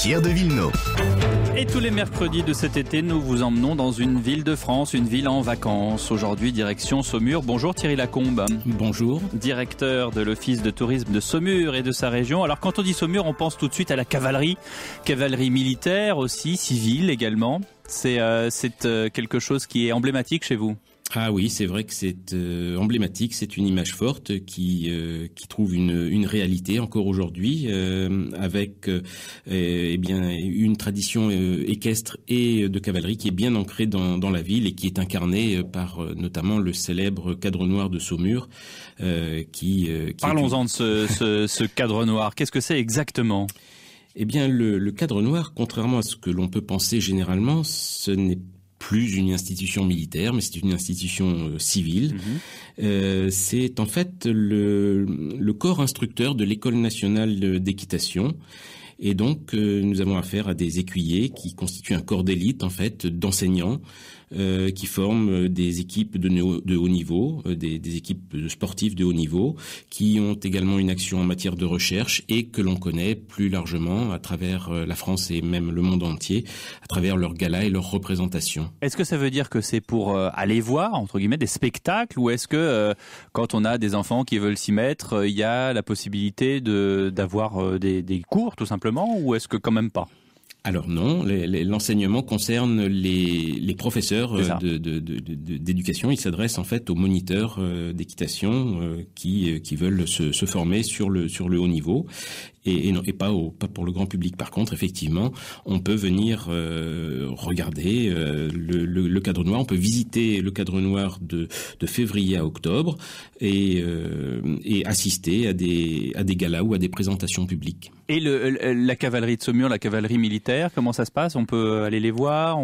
Pierre de Villeneuve. Et tous les mercredis de cet été, nous vous emmenons dans une ville de France, une ville en vacances. Aujourd'hui, direction Saumur. Bonjour Thierry Lacombe. Bonjour. Directeur de l'Office de tourisme de Saumur et de sa région. Alors quand on dit Saumur, on pense tout de suite à la cavalerie. Cavalerie militaire aussi, civile également. C'est quelque chose qui est emblématique chez vous. Ah oui, c'est vrai que c'est emblématique, c'est une image forte qui trouve une réalité encore aujourd'hui, avec bien une tradition équestre et de cavalerie qui est bien ancrée dans la ville et qui est incarnée par notamment le célèbre cadre noir de Saumur. Parlons-en de ce cadre noir. Qu'est-ce que c'est exactement ? Eh bien, le cadre noir, contrairement à ce que l'on peut penser généralement, ce n'est plus une institution militaire, mais c'est une institution civile. C'est en fait le corps instructeur de l'École nationale d'équitation. Et donc, nous avons affaire à des écuyers qui constituent un corps d'élite, en fait, d'enseignants, qui forment des équipes de haut niveau, des équipes sportives de haut niveau, qui ont également une action en matière de recherche et que l'on connaît plus largement à travers la France et même le monde entier, à travers leurs galas et leurs représentations. Est-ce que ça veut dire que c'est pour aller voir, entre guillemets, des spectacles, ou est-ce que quand on a des enfants qui veulent s'y mettre, il y a la possibilité d'avoir des cours, tout simplement, ou est-ce que quand même pas ? Alors non, l'enseignement concerne les professeurs d'éducation. Ils s'adressent en fait aux moniteurs d'équitation qui veulent se former sur le haut niveau et pas pour le grand public. Par contre, effectivement, on peut venir regarder le cadre noir. On peut visiter le cadre noir de février à octobre et assister à des galas ou à des présentations publiques. Et la cavalerie de Saumur, la cavalerie militaire, comment ça se passe ? On peut aller les voir,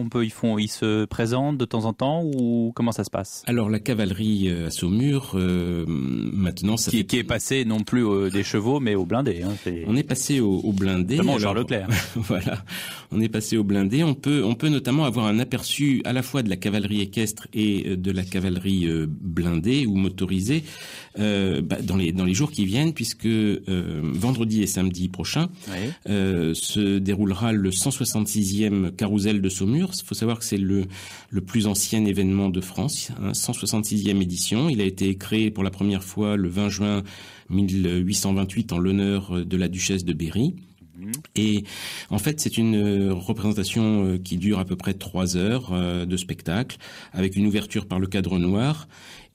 ils se présentent de temps en temps, ou comment ça se passe ? Alors la cavalerie à Saumur, maintenant, qui est passé non plus des chevaux, mais aux blindés. Hein, on est passé aux blindés. Notamment Charles Leclerc. Voilà, on est passé aux blindés. On peut notamment avoir un aperçu à la fois de la cavalerie équestre et de la cavalerie blindée ou motorisée dans les jours qui viennent, puisque vendredi et samedi prochain, se déroulera le 166e Carrousel de Saumur. Il faut savoir que c'est le plus ancien événement de France, 166e édition. Il a été créé pour la première fois le 20 juin 1828 en l'honneur de la duchesse de Berry. Et en fait, c'est une représentation qui dure à peu près 3 heures de spectacle, avec une ouverture par le cadre noir,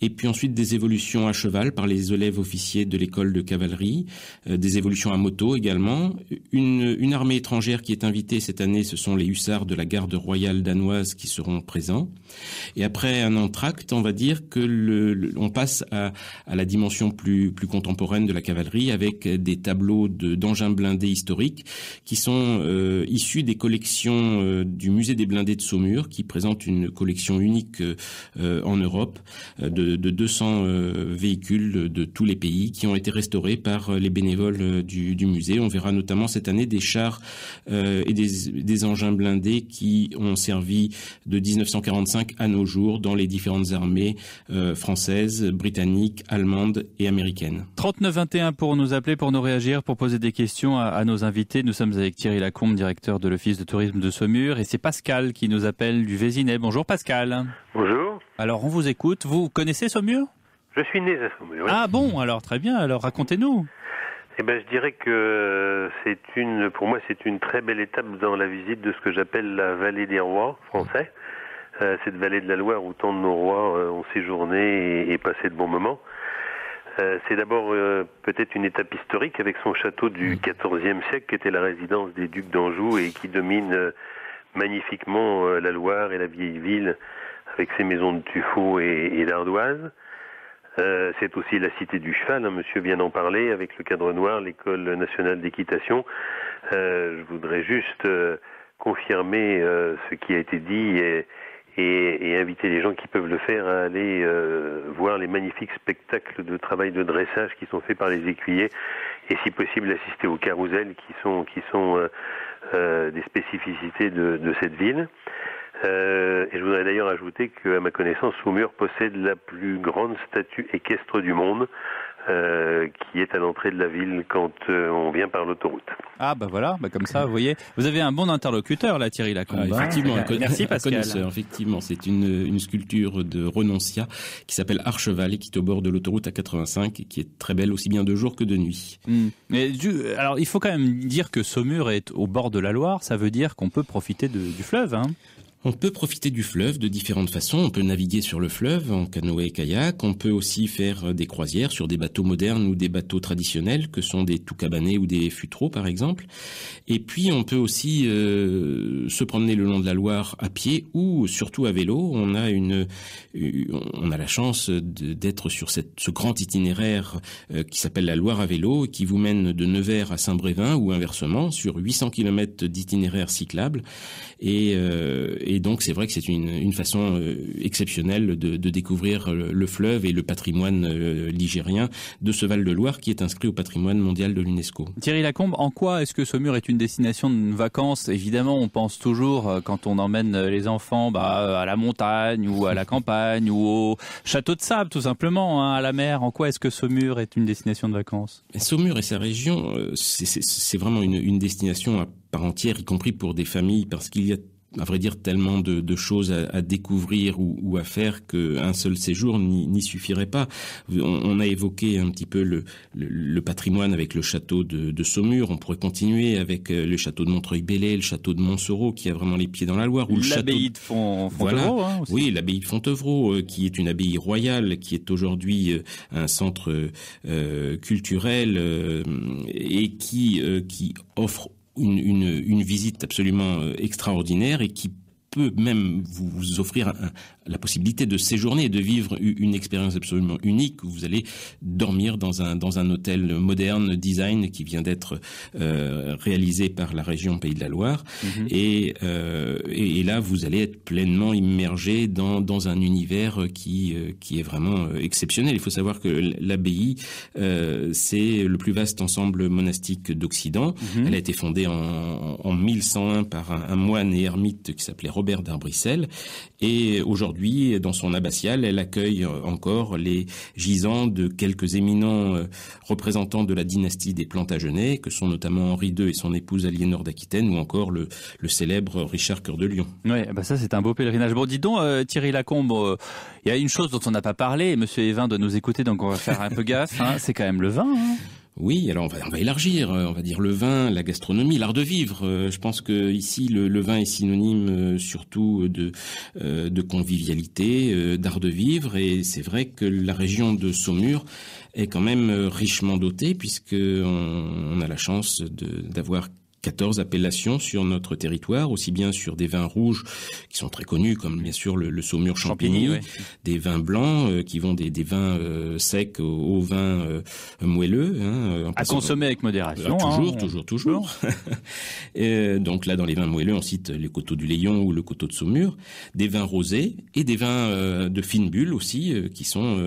et puis ensuite des évolutions à cheval par les élèves officiers de l'école de cavalerie, des évolutions à moto également. Une armée étrangère qui est invitée cette année, ce sont les hussards de la garde royale danoise qui seront présents. Et après un entracte, on va dire que on passe à la dimension plus contemporaine de la cavalerie, avec des tableaux d'engins blindés historiques qui sont issus des collections du musée des blindés de Saumur, qui présente une collection unique en Europe de 200 véhicules de tous les pays qui ont été restaurés par les bénévoles du musée. On verra notamment cette année des chars et des engins blindés qui ont servi de 1945 à nos jours dans les différentes armées françaises, britanniques, allemandes et américaines. 3921 pour nous appeler, pour nous réagir, pour poser des questions à nos invités. Nous sommes avec Thierry Lacombe, directeur de l'Office de tourisme de Saumur, et c'est Pascal qui nous appelle du Vésinet. Bonjour Pascal. Bonjour. Alors on vous écoute. Vous connaissez Saumur ? Je suis né à Saumur. Oui. Ah bon, alors très bien. Alors racontez-nous. Eh ben, je dirais que pour moi, c'est une très belle étape dans la visite de ce que j'appelle la vallée des rois français. Cette vallée de la Loire où tant de nos rois ont séjourné et passé de bons moments. C'est d'abord peut-être une étape historique avec son château du XIVe siècle qui était la résidence des ducs d'Anjou et qui domine magnifiquement la Loire et la vieille ville avec ses maisons de tuffeau et d'ardoise. C'est aussi la cité du cheval, monsieur vient d'en parler, avec le cadre noir, l'école nationale d'équitation. Je voudrais juste confirmer ce qui a été dit et inviter les gens qui peuvent le faire à aller voir les magnifiques spectacles de travail de dressage qui sont faits par les écuyers et si possible assister aux carrousels qui sont des spécificités de cette ville. Et je voudrais d'ailleurs ajouter qu'à ma connaissance, Saumur possède la plus grande statue équestre du monde, qui est à l'entrée de la ville quand on vient par l'autoroute. Ah bah voilà, comme ça, vous voyez, vous avez un bon interlocuteur là, Thierry Lacombe. Effectivement, merci Pascal. Connaisseur, effectivement, c'est une sculpture de Renoncia qui s'appelle Archeval et qui est au bord de l'autoroute A85 et qui est très belle aussi bien de jour que de nuit. Mais alors il faut quand même dire que Saumur est au bord de la Loire, ça veut dire qu'on peut profiter du fleuve, hein. On peut profiter du fleuve de différentes façons. On peut naviguer sur le fleuve en canoë et kayak. On peut aussi faire des croisières sur des bateaux modernes ou des bateaux traditionnels que sont des tout-cabanés ou des futreaux par exemple. Et puis on peut aussi se promener le long de la Loire à pied ou surtout à vélo. On a la chance d'être sur ce grand itinéraire qui s'appelle la Loire à vélo et qui vous mène de Nevers à Saint-Brévin ou inversement sur 800 km d'itinéraire cyclable. Et donc c'est vrai que c'est une façon exceptionnelle de découvrir le fleuve et le patrimoine ligérien de ce Val-de-Loire qui est inscrit au patrimoine mondial de l'UNESCO. Thierry Lacombe, en quoi est-ce que Saumur est une destination de vacances? Évidemment, on pense toujours, quand on emmène les enfants à la montagne ou à la campagne ou au château de sable tout simplement, hein, à la mer. En quoi est-ce que Saumur est une destination de vacances? Saumur et sa région, c'est vraiment une destination à part entière, y compris pour des familles, parce qu'il y a à vrai dire tellement de choses à découvrir ou à faire qu'un seul séjour n'y suffirait pas. On a évoqué un petit peu le patrimoine avec le château de Saumur. On pourrait continuer avec le château de Montreuil-Bellay, le château de Montsoreau qui a vraiment les pieds dans la Loire. Ou l'abbaye de Fontevraud. Voilà. Hein, aussi. Oui, l'abbaye de Fontevraud qui est une abbaye royale, qui est aujourd'hui un centre culturel et qui offre une visite absolument extraordinaire et qui peut même vous offrir la possibilité de séjourner et de vivre une expérience absolument unique où vous allez dormir dans un hôtel moderne, design, qui vient d'être réalisé par la région Pays de la Loire. Et là, vous allez être pleinement immergé dans un univers qui est vraiment exceptionnel. Il faut savoir que l'abbaye, c'est le plus vaste ensemble monastique d'Occident. Elle a été fondée en 1101 par un moine et ermite qui s'appelait Robert d'Arbrissel. Et aujourd'hui, dans son abbatiale, elle accueille encore les gisants de quelques éminents représentants de la dynastie des Plantagenets, que sont notamment Henri II et son épouse Aliénor d'Aquitaine, ou encore le célèbre Richard Cœur de Lion. Oui, ça c'est un beau pèlerinage. Bon, dis donc, Thierry Lacombe, il y a une chose dont on n'a pas parlé, et Monsieur Evin doit nous écouter, donc on va faire un peu gaffe, hein, c'est quand même le vin. Hein. Oui, alors on va élargir, on va dire le vin, la gastronomie, l'art de vivre. Je pense que ici le vin est synonyme surtout de convivialité, d'art de vivre, et c'est vrai que la région de Saumur est quand même richement dotée puisque on a la chance d'avoir 14 appellations sur notre territoire, aussi bien sur des vins rouges qui sont très connus, comme bien sûr le Saumur Champigny, des vins blancs qui vont des vins secs aux vins moelleux. Hein, à consommer avec modération. Toujours. Et donc là, dans les vins moelleux, on cite les coteaux du Layon ou le coteau de Saumur, des vins rosés et des vins de fine bulle aussi, qui sont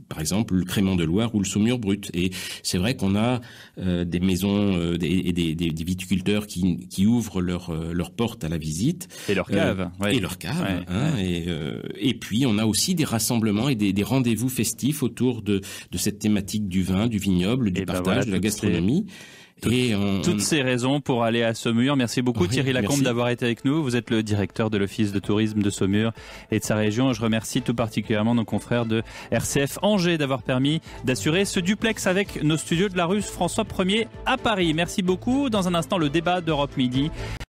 par exemple le Crémant de Loire ou le Saumur brut. Et c'est vrai qu'on a des maisons et des viticulteurs qui ouvrent leurs portes à la visite. Et leurs caves. Et leurs caves. Et puis, on a aussi des rassemblements et des rendez-vous festifs autour de cette thématique du vin, du vignoble, du partage, de la gastronomie. Toutes ces raisons pour aller à Saumur. Merci beaucoup Thierry Lacombe d'avoir été avec nous. Vous êtes le directeur de l'Office de tourisme de Saumur et de sa région. Je remercie tout particulièrement nos confrères de RCF Angers d'avoir permis d'assurer ce duplex avec nos studios de la rue François 1er à Paris. Merci beaucoup. Dans un instant, le débat d'Europe Midi.